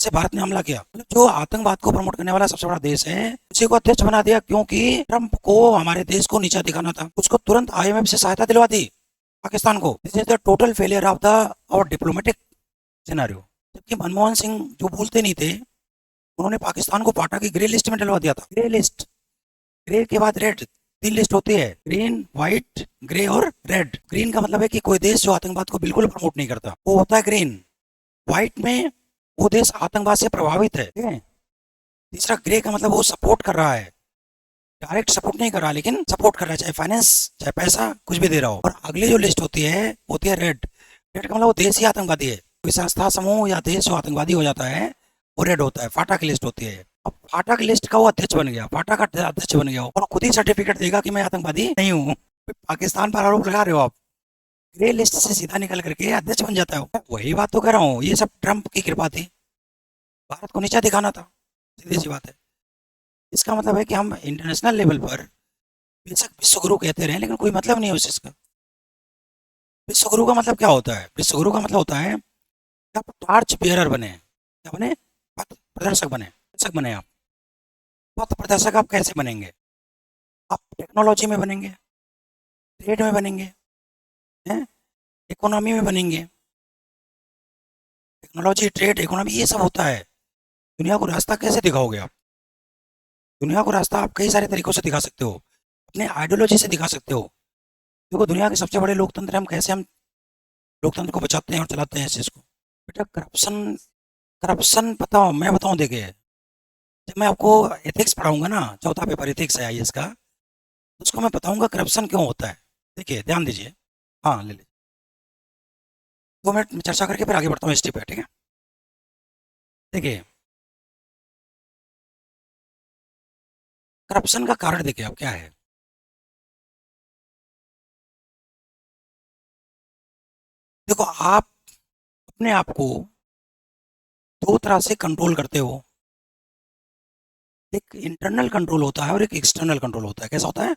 से भारत ने हमला किया, मतलब जो आतंकवाद को प्रमोट करने वाला सबसे बड़ा देश है उसी को अध्यक्ष बना दिया, क्योंकि ट्रंप को हमारे देश को नीचा दिखाना था। उसको तुरंत आईएमएफ से सहायता दिलवा दी पाकिस्तान को। This is the total failure of the our diplomatic scenario. जबकि मनमोहन सिंह जो बोलते नहीं थे, उन्होंने पाकिस्तान को पाटा की ग्रे लिस्ट में डलवा दिया था। ग्रे लिस्ट, ग्रे के बाद रेड, तीन लिस्ट होती है, ग्रीन, व्हाइट, ग्रे और रेड। ग्रीन का मतलब है कि कोई देश जो आतंकवाद को बिल्कुल प्रमोट नहीं करता, वो होता है ग्रीन। व्हाइट में वो देश आतंकवाद से प्रभावित है, ठीक है। तीसरा ग्रे का मतलब वो सपोर्ट कर रहा है, डायरेक्ट सपोर्ट नहीं कर रहा लेकिन सपोर्ट कर रहा है, चाहे फाइनेंस चाहे पैसा कुछ भी दे रहा हो। और अगली जो लिस्ट होती है रेड। रेड का मतलब वो देश ही आतंकवादी है, कोई संस्था समूह या देश जो आतंकवादी हो जाता है वो रेड होता है। फाटा की लिस्ट होती है। अब फाटा की लिस्ट का वो अध्यक्ष बन गया, फाटा का अध्यक्ष बन गया और खुद ही सर्टिफिकेट देगा कि मैं आतंकवादी नहीं हूँ। पाकिस्तान पर आरोप लगा रहे हो आप, ग्रे लिस्ट से सीधा निकल करके अध्यक्ष बन जाता है। वही बात तो कह रहा हूँ, ये सब ट्रंप की कृपा थी, भारत को नीचा दिखाना था, सीधी सी बात है। इसका मतलब है कि हम इंटरनेशनल लेवल पर बेशक विश्व गुरु कहते रहे लेकिन कोई मतलब नहीं है उस चीज़ का। विश्व गुरु का मतलब क्या होता है? विश्व गुरु का मतलब होता है कि आप टार्च बेयरर बने, क्या बने? पथ प्रदर्शक बने, प्रदर्शक बने आप। पथ प्रदर्शक आप कैसे बनेंगे? आप टेक्नोलॉजी में बनेंगे, ट्रेड में बनेंगे, हैं, इकोनॉमी में बनेंगे। टेक्नोलॉजी, ट्रेड, इकोनॉमी ये सब होता है। दुनिया को रास्ता कैसे दिखाओगे आप? दुनिया को रास्ता आप कई सारे तरीकों से दिखा सकते हो, अपने आइडियोलॉजी से दिखा सकते हो। देखो दुनिया के सबसे बड़े लोकतंत्र हम कैसे, हम लोकतंत्र को बचाते हैं और चलाते हैं इस चीज़ को। बेटा करप्शन, करप्शन पता हो, मैं बताऊं, देखिए जब मैं आपको एथिक्स पढ़ाऊंगा ना, चौथा पेपर एथिक्स है आईएएस का, तो उसको मैं बताऊंगा करप्शन क्यों होता है। देखिए ध्यान दीजिए, हाँ ले लीजिए, 2 मिनट में चर्चा करके फिर आगे बढ़ता हूँ हिस्ट्री पे, ठीक है। देखिए करप्शन का कारण देखिए आप क्या है। देखो आप अपने आप को दो तरह से कंट्रोल करते हो, एक इंटरनल कंट्रोल होता है और एक एक्सटर्नल कंट्रोल होता है। कैसा होता है?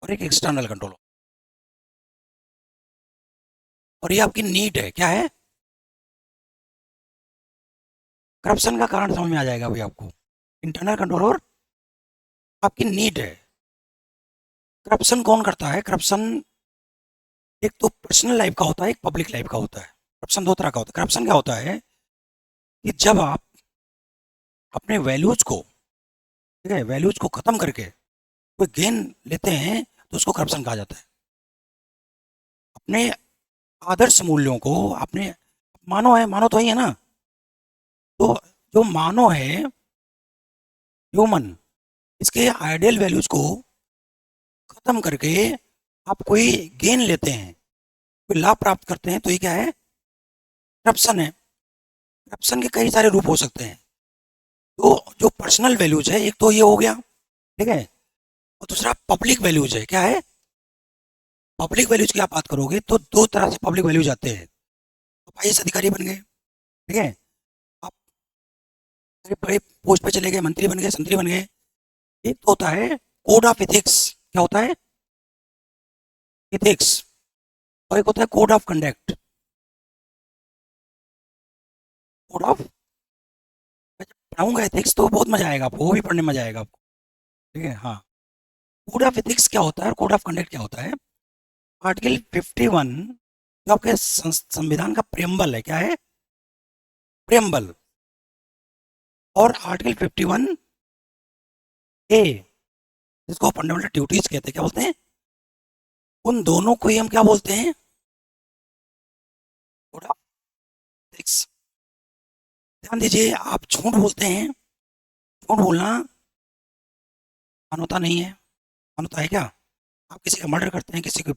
और एक एक्सटर्नल कंट्रोल, और ये आपकी नीड है, क्या है? करप्शन का कारण समझ में आ जाएगा अभी आपको। इंटरनल कंट्रोल और आपकी नीड है। करप्शन कौन करता है? करप्शन एक तो पर्सनल लाइफ का होता है, एक पब्लिक लाइफ का होता है। करप्शन दो तरह का होता है। करप्शन क्या होता है कि जब आप अपने वैल्यूज को, ठीक है, वैल्यूज को खत्म करके कोई गेन लेते हैं तो उसको करप्शन कहा जाता है। अपने आदर्श मूल्यों को, अपने मानो है, मानो तो ही है ना, तो जो मानो है ह्यूमन, इसके आइडियल वैल्यूज को खत्म करके आप कोई गेन लेते हैं, कोई लाभ प्राप्त करते हैं, तो ये क्या है? करप्शन है। करप्शन के कई सारे रूप हो सकते हैं। तो जो पर्सनल वैल्यूज है, एक तो ये हो गया, ठीक है, और दूसरा पब्लिक वैल्यूज है। क्या है? पब्लिक वैल्यूज की आप बात करोगे तो दो तरह से पब्लिक वैल्यूज आते हैं। आप आईएएस अधिकारी बन गए, ठीक है, आप बड़े बड़े पोस्ट पे चले गए, मंत्री बन गए, संतरी बन गए। एक तो होता है कोड ऑफ एथिक्स। क्या होता है? एथिक्स। और एक होता है code of conduct. Code of, मैं जब पढ़ाऊंगा एथिक्स तो बहुत मजा आएगा आपको, वो भी पढ़ने में मजा आएगा आपको, ठीक है। हाँ, कोड ऑफ एथिक्स क्या होता है और कोड ऑफ कंडक्ट क्या होता है? आर्टिकल 51 जो आपके संविधान का प्रियम्बल है, क्या है? प्रियम्बल। और आर्टिकल 51 ए, जिसको फंडामेंटल ड्यूटीज कहते हैं, क्या बोलते हैं? उन दोनों को ही हम क्या बोलते हैं? Code of ethics. ध्यान दीजिए, आप झूठ बोलते हैं, झूठ बोलना मानवता नहीं है। मानवता है क्या? आप किसी का मर्डर करते हैं, किसी को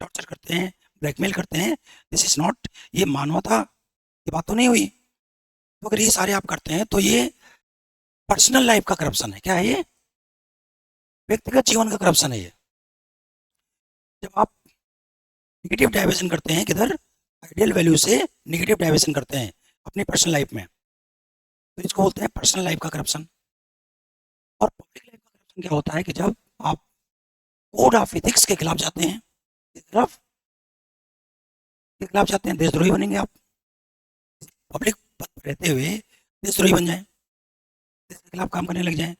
टॉर्चर करते हैं, ब्लैकमेल करते हैं, दिस इज नॉट, ये मानवता की बात तो नहीं हुई। तो अगर ये सारे आप करते हैं तो ये पर्सनल लाइफ का करप्शन है। क्या है ये? व्यक्तिगत जीवन का करप्शन है ये। जब आप नेगेटिव डाइवर्जन करते हैं, किधर? आइडियल वैल्यू से नेगेटिव डाइवर्जन करते हैं अपनी पर्सनल लाइफ में, तो इसको बोलते हैं पर्सनल लाइफ का करप्शन। और पब्लिक लाइफ का करप्शन क्या होता है कि जब आप कोड ऑफ एथिक्स के खिलाफ जाते हैं, किस तरफ? के खिलाफ चाहते हैं, देशद्रोही बनेंगे आप। पब्लिक पद पर रहते हुए देशद्रोही बन जाए, देश के खिलाफ काम करने लग जाए।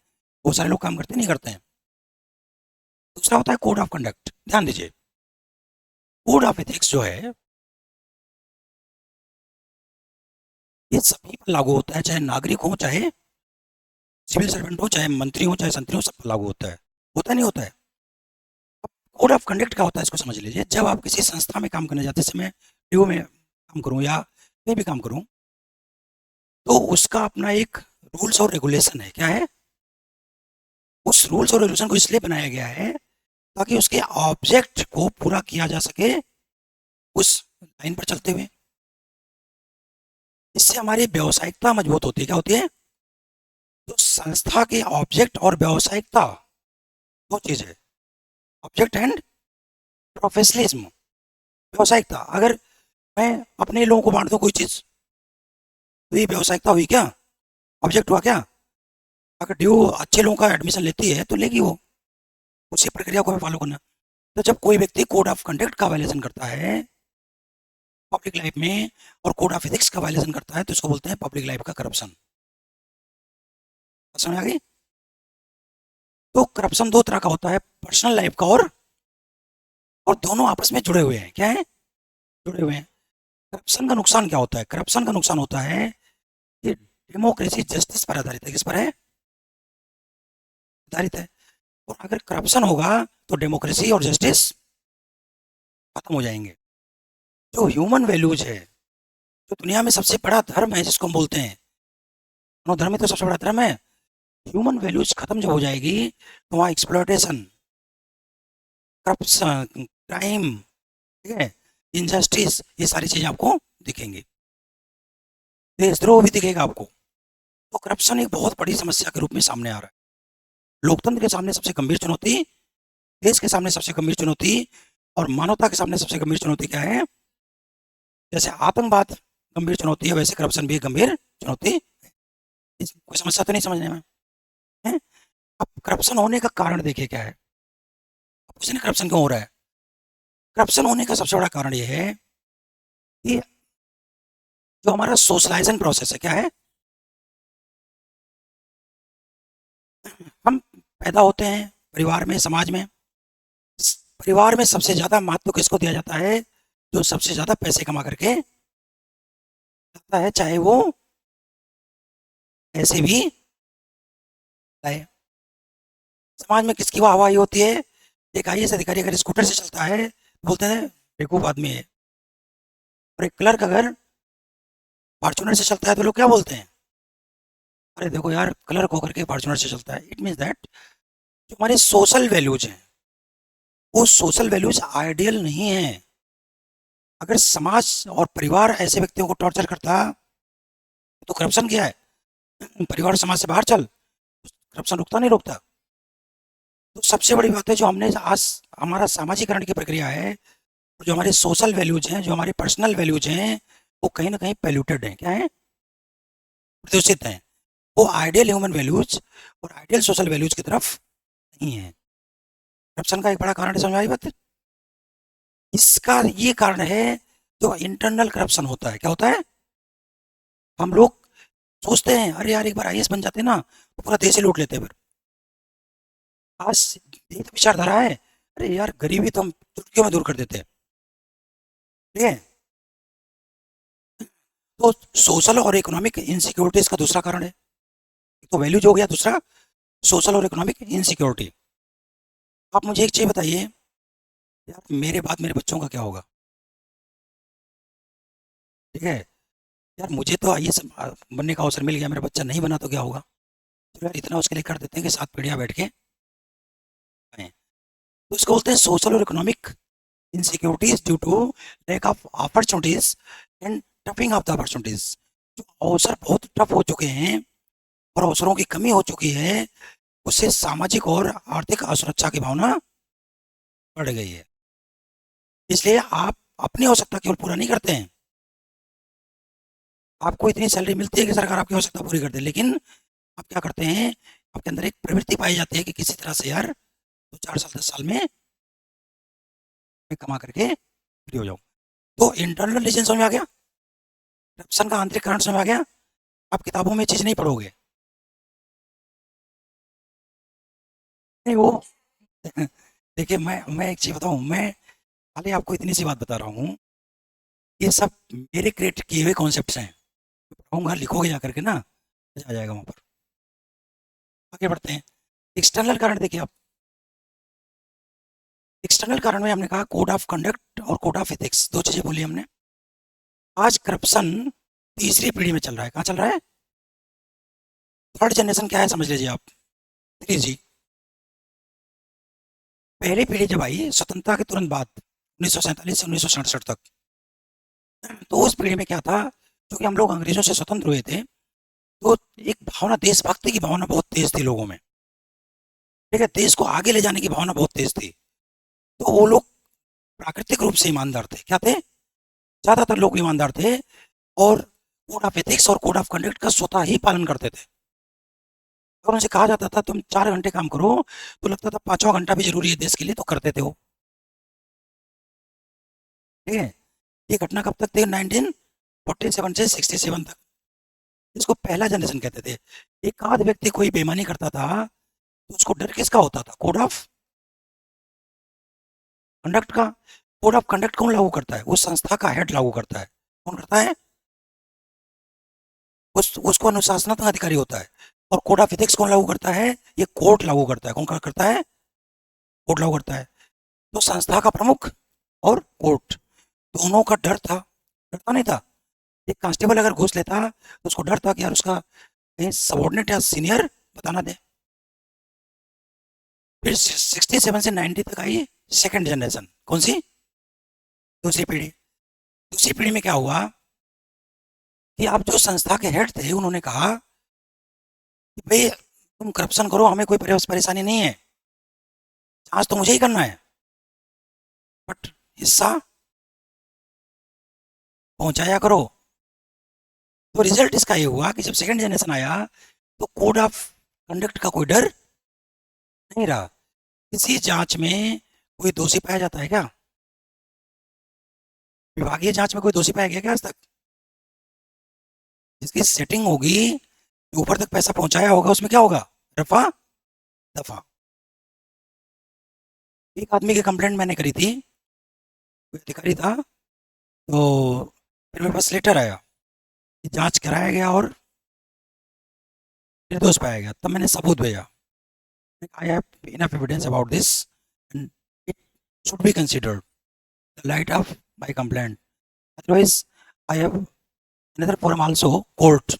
बहुत सारे लोग काम करते नहीं करते हैं। दूसरा होता है कोड ऑफ कंडक्ट। ध्यान दीजिए, कोड ऑफ एथिक्स जो है ये सभी पर लागू होता है, चाहे नागरिक हो, चाहे सिविल सर्वेंट हो, चाहे मंत्री हो, चाहे संतरी हो, सब पर लागू होता है। होता नहीं होता है? कोड ऑफ कंडक्ट क्या होता है इसको समझ लीजिए। जब आप किसी संस्था में काम करने जाते हैं, जैसे मैं ड्यू में काम करूं या कहीं भी काम करूं, तो उसका अपना एक रूल्स और रेगुलेशन है। क्या है? उस रूल्स और रेगुलेशन को इसलिए बनाया गया है ताकि उसके ऑब्जेक्ट को पूरा किया जा सके उस लाइन पर चलते हुए। इससे हमारी व्यावसायिकता मजबूत होती है। क्या होती है? तो संस्था के ऑब्जेक्ट और व्यावसायिकता दो चीज है। Object and professionalism. व्यावसायिकता, अगर मैं अपने लोगों को बांट दूं कोई चीज, तो ये व्यावसायिकता हुई क्या? ऑब्जेक्ट हुआ क्या? अगर ड्यू अच्छे लोगों का एडमिशन लेती है तो लेगी वो, उसी प्रक्रिया को हमें फॉलो करना। तो जब कोई व्यक्ति कोड ऑफ कंडक्ट का वायलेशन करता है पब्लिक लाइफ में और कोड ऑफ एथिक्स का वायलेशन करता है, तो इसको बोलते हैं पब्लिक लाइफ का करप्शन। समझ आ गई? तो करप्शन दो तरह का होता है, पर्सनल लाइफ का और दोनों आपस में जुड़े हुए हैं। क्या है? जुड़े हुए हैं। करप्शन का नुकसान क्या होता है? करप्शन का नुकसान होता है कि डेमोक्रेसी जस्टिस पर आधारित है। किस पर है? आधारित है। और अगर करप्शन होगा तो डेमोक्रेसी और जस्टिस खत्म हो जाएंगे। जो ह्यूमन वैल्यूज है, जो दुनिया में सबसे बड़ा धर्म है जिसको हम बोलते हैं, दोनों धर्म में तो सबसे बड़ा धर्म है। ह्यूमन वैल्यूज खत्म जब हो जाएगी तो वहाँ एक्सप्लॉयटेशन, करप्शन, क्राइम, ठीक है, इनजस्टिस, ये सारी चीजें आपको दिखेंगी। देशद्रोह भी दिखेगा आपको। तो करप्शन एक बहुत बड़ी समस्या के रूप में सामने आ रहा है। लोकतंत्र के सामने सबसे गंभीर चुनौती, देश के सामने सबसे गंभीर चुनौती और मानवता के सामने सबसे गंभीर चुनौती क्या है? जैसे आतंकवाद गंभीर चुनौती है, वैसे करप्शन भी एक गंभीर चुनौती है। कोई समस्या तो नहीं समझने में है? अब करप्शन होने का कारण देखिए क्या है। अब पूछे करप्शन क्यों हो रहा है? करप्शन होने का सबसे बड़ा कारण यह है कि जो हमारा सोशलाइजेशन प्रोसेस है, क्या है? हम पैदा होते हैं परिवार में, समाज में। परिवार में सबसे ज्यादा महत्व किसको दिया जाता है? जो सबसे ज्यादा पैसे कमा करके लाता है, चाहे वो ऐसे भी लाए। समाज में किसकी वाहवाही होती है? एक आईएएस अधिकारी अगर स्कूटर से चलता है बोलते हैं बेवकूफ आदमी है, और एक क्लर्क अगर फॉर्चूनर से चलता है तो लोग क्या बोलते हैं? अरे देखो यार, क्लर्क होकर के फॉर्चूनर से चलता है। इट मीन्स दैट जो हमारे सोशल वैल्यूज हैं वो सोशल वैल्यूज आइडियल नहीं है। अगर समाज और परिवार ऐसे व्यक्तियों को टॉर्चर करता तो करप्शन क्या है? परिवार समाज से बाहर चल, करप्शन रुकता नहीं रुकता। तो सबसे बड़ी बात है जो हमने आज हमारा सामाजिकरण की प्रक्रिया है, जो हमारे सोशल वैल्यूज हैं, जो हमारे पर्सनल वैल्यूज हैं, वो कहीं ना कहीं पैल्यूटेड हैं। क्या है? प्रदूषित हैं। वो आइडियल ह्यूमन वैल्यूज और आइडियल सोशल वैल्यूज की तरफ नहीं है। करप्शन का एक बड़ा कारण है, समझ आई बात? इसका ये कारण है जो इंटरनल करप्शन होता है। क्या होता है? हम लोग सोचते हैं अरे यार एक बार आईएएस बन जाते ना तो पूरा देश ही लूट लेते हैं। फिर आज यही तो विचारधारा है। अरे यार गरीबी तो हम चुटकियों में दूर कर देते हैं। ठीक है? तो सोशल और इकोनॉमिक इनसिक्योरिटीज का दूसरा कारण है। एक तो वैल्यूज हो गया, दूसरा सोशल और इकोनॉमिक इनसिक्योरिटी। आप मुझे एक चीज बताइए यार, मेरे बाद मेरे बच्चों का क्या होगा? ठीक है? यार मुझे तो आईएएस बनने का अवसर मिल गया, मेरा बच्चा नहीं बना तो क्या होगा? चलो यार इतना उसके लिए कर देते हैं कि 7 पीढ़ियां बैठ के खाएं। तो इसको बोलते हैं सोशल और economic insecurities due to lack of opportunities and toughing of the opportunities. जो अवसर बहुत टफ हो चुके हैं और अवसरों की कमी हो चुकी है, उससे सामाजिक और आर्थिक असुरक्षा की भावना बढ़ गई है। इसलिए आप अपनी आवश्यकता केवल पूरा नहीं करते हैं। आपको इतनी सैलरी मिलती है कि सरकार आपकी आवश्यकता पूरी कर दे, लेकिन आप क्या करते हैं? आपके अंदर एक प्रवृत्ति पाई जाती है कि किसी तरह से यार 2 4 साल 10 साल में मैं कमा करके फ्री हो जाऊं। तो इंटरनल रीजन समझ में आ गया, करप्शन का आंतरिक कारण समझ में आ गया। आप किताबों में चीज नहीं पढ़ोगे, नहीं वो देखिए मैं एक चीज बताऊं, मैं खाली आपको इतनी सी बात बता रहा हूँ, ये सब मेरे क्रिएट किए हुए कॉन्सेप्ट्स हैं। पढ़ाऊंगा, लिखोगे जा करके ना, मजा आ जाएगा वहां पर। आगे बढ़ते हैं। एक्सटर्नल कारण देखिए आप, एक्सटर्नल कारण में हमने कहा कोड ऑफ कंडक्ट और कोड ऑफ एथिक्स, दो चीजें बोली हमने। आज करप्शन तीसरी पीढ़ी में चल रहा है। कहाँ चल रहा है? थर्ड जनरेशन क्या है समझ लीजिए आप, थ्री जी। पहली पीढ़ी जब आई स्वतंत्रता के तुरंत बाद 1947 से 1967 तक, तो उस पीढ़ी में क्या था, क्योंकि हम लोग अंग्रेजों से स्वतंत्र हुए थे, तो एक भावना, देशभक्ति की भावना बहुत तेज थी लोगों में। ठीक है, देश को आगे ले जाने की भावना बहुत तेज थी। तो वो लोग प्राकृतिक रूप से ईमानदार थे। क्या थे? ज्यादातर लोग ईमानदार थे, और कोड ऑफ एथिक्स और कोड ऑफ कंडक्ट का स्वतः ही पालन करते थे। और उनसे कहा जाता था तुम 4 घंटे काम करो, तो लगता था पांचवा घंटा भी जरूरी है देश के लिए, तो करते थे वो। ठीक है, ये घटना कब तक थी? 1947 से 67 तक। इसको पहला जनरेशन कहते थे। एक आध व्यक्ति कोई बेईमानी करता था, तो उसको डर किसका होता था? कोड ऑफ कंडक्ट का। कोड ऑफ कंडक्ट कौन लागू करता है? उस संस्था का हेड लागू करता है। कौन करता है? उसको अनुशासनात्मक अधिकारी होता है। और कोड ऑफ एथिक्स कौन लागू करता है? ये कोर्ट लागू करता है। कौन करता है? कोर्ट लागू करता है। तो संस्था का प्रमुख और कोर्ट, दोनों का डर था। डरता नहीं था? एक कांस्टेबल अगर घूस लेता तो उसको डर था कि यार उसका कहीं सबॉर्डिनेट या सीनियर बताना दे। फिर 67 से 90 तक आई सेकंड जनरेशन। कौन सी? दूसरी पीढ़ी। दूसरी पीढ़ी में क्या हुआ कि अब जो संस्था के हेड थे उन्होंने कहा कि भाई तुम करप्शन करो, हमें कोई परेशानी नहीं है, जांच तो मुझे ही करना है, बट हिस्सा पहुंचाया करो। तो रिजल्ट इसका ये हुआ कि जब सेकंड जनरेशन आया, तो कोड ऑफ कंडक्ट का कोई डर नहीं रहा। किसी जांच में कोई दोषी पाया जाता है क्या? विभागीय जांच में कोई दोषी पाया गया क्या आज तक? जिसकी सेटिंग होगी, जो ऊपर तक पैसा पहुंचाया होगा, उसमें क्या होगा? रफा दफा। एक आदमी की कंप्लेंट मैंने करी थी, कोई अधिकारी था, तो फिर मेरे पास लेटर आया कि जांच कराया गया और निर्दोष पाया गया। तब मैंने सबूत भेजा, I have enough evidence about this and it should be considered the light of my complaint, otherwise I have another form also, court.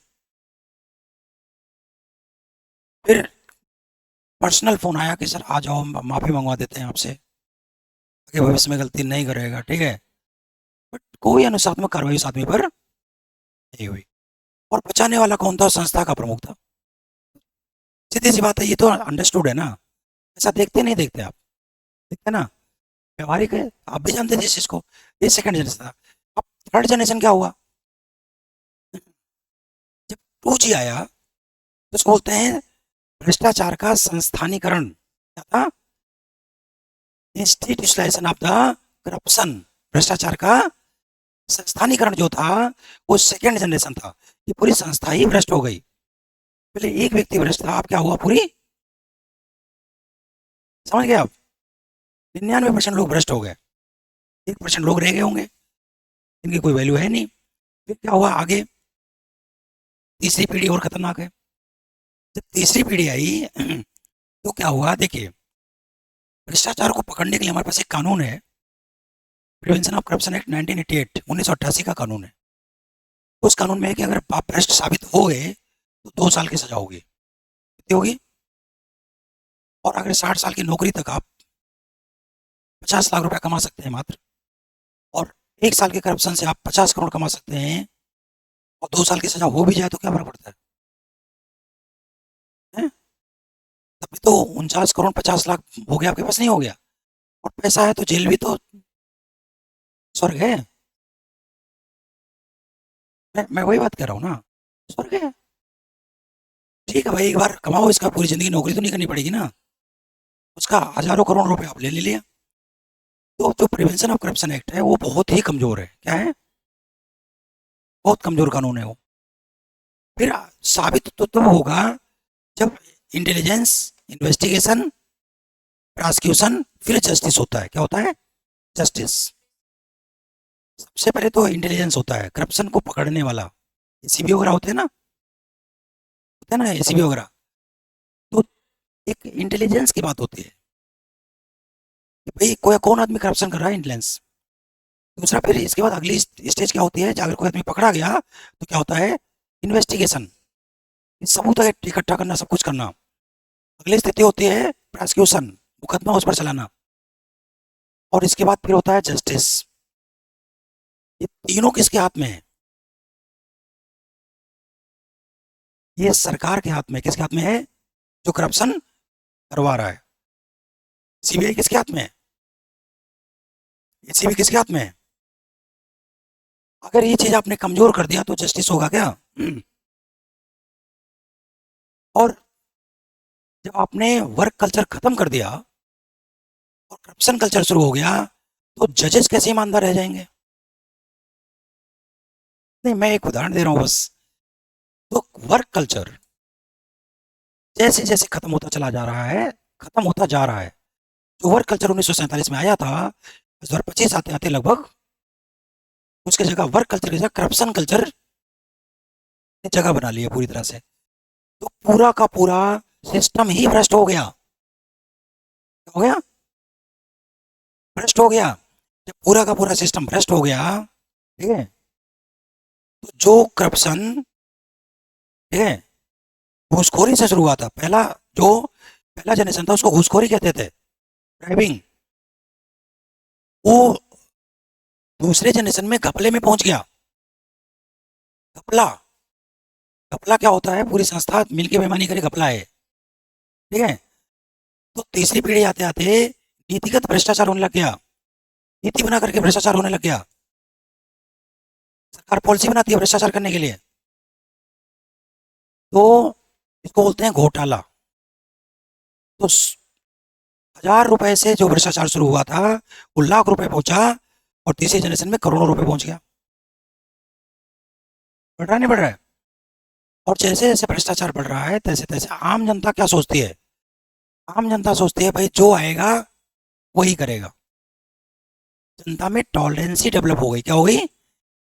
फिर पर्सनल फोन आया कि सर आ जाओ, हम माफी मंगवा देते हैं आपसे, आगे भविष्य में गलती नहीं करेगा, ठीक है। बट कोई अनुशासनात्मक कार्रवाई उस आदमी पर नहीं हुई। और बचाने वाला कौन था? संस्था का प्रमुख था। सीधी सी बात है, ये तो अंडरस्टूड है ना। ऐसा देखते नहीं देखते आप? देखते ना, व्यवहारिक है, आप भी जानते थे इस चीज को। ये सेकंड जनरेशन था। अब थर्ड जनरेशन क्या हुआ? जब 2G आया, तो उसको बोलते हैं भ्रष्टाचार का संस्थानीकरण। क्या था? Institutionalisation of the corruption. भ्रष्टाचार का संस्थानीकरण जो था, वो सेकंड जनरेशन था। ये पूरी संस्था ही भ्रष्ट हो गई। पहले एक व्यक्ति भ्रष्ट था, अब क्या हुआ? पूरी, समझ गए आप? 99% लोग भ्रष्ट हो गए, 1% लोग रह गए होंगे, इनकी कोई वैल्यू है नहीं। फिर क्या हुआ आगे? तीसरी पीढ़ी और खतरनाक है। जब तीसरी पीढ़ी आई तो क्या हुआ देखिए, भ्रष्टाचार को पकड़ने के लिए हमारे पास एक कानून है, प्रिवेंशन ऑफ करप्शन एक्ट 1988, 1988 का कानून है। उस कानून में है कि अगर आप भ्रष्ट साबित हो गए तो 2 साल की सजा होगी। कितनी होगी? और अगर 60 साल की नौकरी तक आप 50 लाख रुपया कमा सकते हैं मात्र, और 1 साल के करप्शन से आप 50 करोड़ कमा सकते हैं, और 2 साल की सजा हो भी जाए तो क्या फर्क पड़ता है? तभी तो 49 करोड़ 50 लाख हो गया आपके पास, नहीं हो गया? और पैसा है तो जेल भी तो स्वर्ग है। मैं वही बात कर रहा हूँ ना, स्वर्ग है। ठीक है भाई, एक बार कमाओ, इसका पूरी जिंदगी नौकरी तो नहीं करनी पड़ेगी ना। उसका हजारों करोड़ रुपए आप ले ले लिया, तो जो प्रिवेंशन ऑफ करप्शन एक्ट है वो बहुत ही कमजोर है। क्या है? बहुत कमजोर कानून है वो। फिर साबित तो तब होगा जब इंटेलिजेंस, इन्वेस्टिगेशन, प्रोसिक्यूशन, फिर जस्टिस होता है। क्या होता है? जस्टिस। सबसे पहले तो इंटेलिजेंस होता है, करप्शन को पकड़ने वाला। एसीबी वगैरह होते हैं ना, एसीबी वगैरह। तो एक इंटेलिजेंस की बात होती है कि भाई कोई कौन आदमी करप्शन कर रहा है, इंटेलिजेंस। दूसरा, फिर इसके बाद अगली स्टेज क्या होती है, अगर कोई आदमी पकड़ा गया तो क्या होता है? इन्वेस्टिगेशन, सबूत इकट्ठा करना, सब कुछ करना। अगली स्थिति होती है प्रोसिक्यूशन, मुकदमा उस पर चलाना। और इसके बाद फिर होता है जस्टिस। ये तीनों किसके हाथ में है? ये सरकार के हाथ में। किसके हाथ में है? जो करप्शन करवा रहा है। सीबीआई किसके हाथ में है? एसीबी किसके हाथ में है? अगर ये चीज आपने कमजोर कर दिया तो जस्टिस होगा क्या? और जब आपने वर्क कल्चर खत्म कर दिया और करप्शन कल्चर शुरू हो गया तो जजेस कैसे ईमानदार रह जाएंगे? नहीं, मैं एक उदाहरण दे रहा हूँ बस। तो वर्क कल्चर जैसे जैसे खत्म होता चला जा रहा है, खत्म होता जा रहा है। जो वर्क कल्चर 1947 में आया था, 2025 आते आते लगभग उसकी जगह वर्क कल्चर की जगह करप्शन कल्चर ने जगह बना ली है पूरी तरह से। तो पूरा का पूरा सिस्टम ही भ्रष्ट हो गया। हो गया, भ्रष्ट हो गया। जब पूरा का पूरा सिस्टम भ्रष्ट हो गया, ठीक है, तो जो करप्शन, ठीक है, घूसखोरी से शुरू हुआ था। पहला जनरेशन था उसको घूसखोरी कहते थे, ब्राइबिंग। वो दूसरे जनरेशन में घपले में पहुंच गया। घपला, घपला क्या होता है? पूरी संस्था मिलकर बेईमानी करे, घपला है। ठीक है। तो तीसरी पीढ़ी आते आते नीतिगत भ्रष्टाचार होने लग गया। नीति बना करके भ्रष्टाचार होने लग गया। सरकार पॉलिसी बनाती है भ्रष्टाचार करने के लिए। तो इसको बोलते हैं घोटाला। तो 1000 रुपए से जो भ्रष्टाचार शुरू हुआ था वो लाख रुपए पहुंचा, और तीसरी जनरेशन में करोड़ों रुपए पहुंच गया। बढ़ रहा नहीं बढ़ रहा है? और जैसे जैसे भ्रष्टाचार बढ़ रहा है तैसे तैसे आम जनता क्या सोचती है? आम जनता सोचती है भाई जो आएगा वही करेगा। जनता में टॉलरेंसी डेवलप हो गई। क्या हो गई?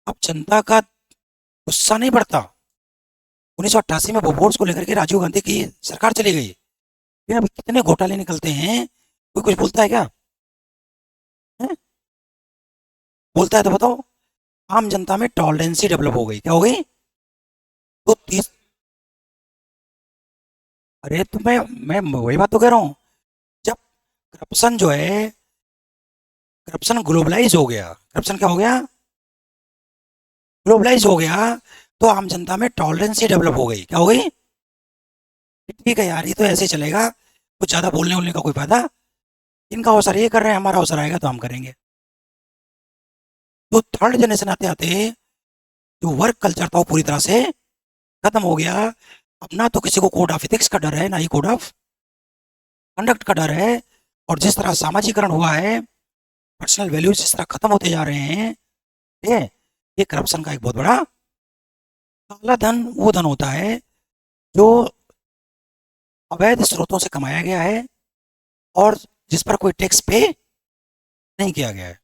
अब जनता का गुस्सा नहीं बढ़ता। 1988 में बोफोर्स को लेकर के राजीव गांधी की सरकार चली गई, लेकिन अब कितने घोटाले निकलते हैं, कोई कुछ बोलता है क्या? है? बोलता है तो बताओ। आम जनता में टॉलरेंसी डेवलप हो गई। क्या हो गई? तो तीस, अरे तो मैं वही बात तो कह रहा हूँ। जब करप्शन जो है, करप्शन ग्लोबलाइज हो गया। करप्शन क्या हो गया? ग्लोबलाइज हो गया। तो आम जनता में टॉलरेंस ही डेवलप हो गई। क्या हो गई? ठीक है यार, ये तो ऐसे ही चलेगा, कुछ ज्यादा बोलने वोलने का कोई फायदा। इनका अवसर ये कर रहे हैं, हमारा अवसर आएगा तो हम करेंगे। तो थर्ड जनरेशन आते आते जो वर्क कल्चर था वो पूरी तरह से खत्म हो गया। अब ना तो किसी को कोड ऑफ एथिक्स का डर है, ना ही कोड ऑफ कंडक्ट का डर है। और जिस तरह सामाजिकरण हुआ है, पर्सनल वैल्यूज जिस तरह खत्म होते जा रहे हैं, ठीक है, ये करप्शन का एक बहुत बड़ा काला धन वो धन होता है जो अवैध स्रोतों से कमाया गया है और जिस पर कोई टैक्स पे नहीं किया गया है।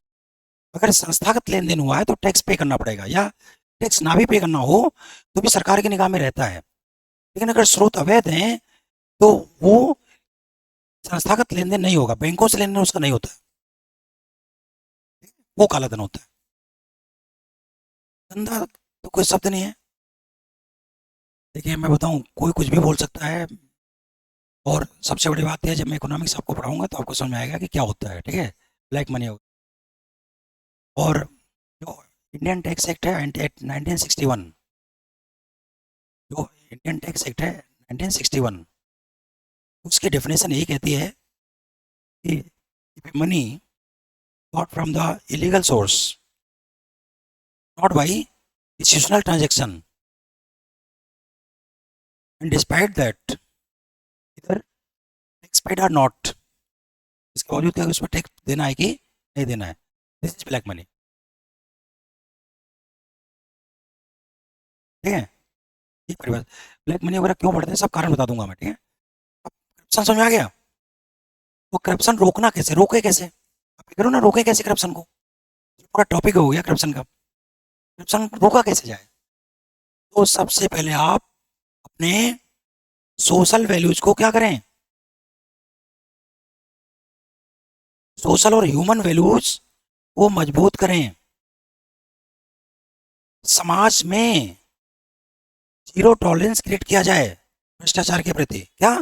अगर संस्थागत लेन देन हुआ है तो टैक्स पे करना पड़ेगा, या टैक्स ना भी पे करना हो तो भी सरकार की निगाह में रहता है। लेकिन अगर स्रोत अवैध हैं तो वो संस्थागत लेन देन नहीं होगा, बैंकों से लेन देन उसका नहीं होता है, वो काला धन होता है। धंधा तो कोई शब्द नहीं है। देखिए मैं बताऊं, कोई कुछ भी बोल सकता है। और सबसे बड़ी बात है, जब मैं इकोनॉमिक्स आपको पढ़ाऊंगा तो आपको समझ में आएगा कि क्या होता है। ठीक है, ब्लैक मनी होगा। और जो इंडियन टैक्स एक्ट है 1961, जो इंडियन टैक्स एक्ट है 1961, उसकी डेफिनेशन यही कहती है कि money got from the illegal source, not by institutional transaction, and despite that either tax paid or not, इसके बावजूद क्या उस पर टैक्स देना है कि नहीं देना है। This is black money. ठीक है, ये परिभाषा। ब्लैक मनी वगैरह क्यों बढ़ते हैं सब कारण बता दूंगा मैं, ठीक है। अब करप्शन समझ में आ गया। तो करप्शन रोकना कैसे, रोके कैसे, आप करो ना, रोके कैसे करप्शन को। पूरा टॉपिक हो गया करप्शन का। करप्शन रोका कैसे जाए। तो सबसे पहले आप अपने सोशल वैल्यूज को क्या करें, सोशल और ह्यूमन वैल्यूज को मजबूत करें। समाज में जीरो टॉलरेंस क्रिएट किया जाए भ्रष्टाचार के प्रति। क्या,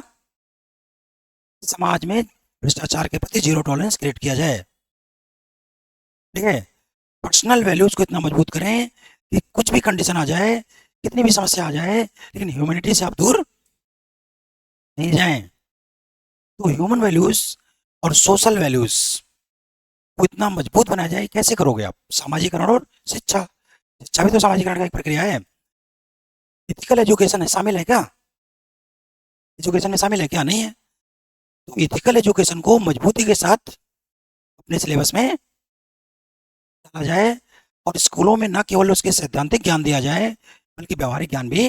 समाज में भ्रष्टाचार के प्रति जीरो टॉलरेंस क्रिएट किया जाए। ठीक है, पर्सनल वैल्यूज को इतना मजबूत करें कि कुछ भी कंडीशन आ जाए, कितनी भी समस्या आ जाए, लेकिन ह्यूमैनिटी से आप दूर नहीं जाएं। तो ह्यूमन वैल्यूज और सोशल वैल्यूज को इतना मजबूत बनाया जाए, कैसे करोगे आप, सामाजिकरण और शिक्षा। शिक्षा भी तो सामाजिकरण का एक प्रक्रिया है। इथिकल एजुकेशन है, शामिल है क्या, एजुकेशन में शामिल है क्या, नहीं है। तो इथिकल एजुकेशन को मजबूती के साथ अपने सिलेबस में डाला जाए, और स्कूलों में न केवल उसके सैद्धांतिक ज्ञान दिया जाए बल्कि व्यवहारिक ज्ञान भी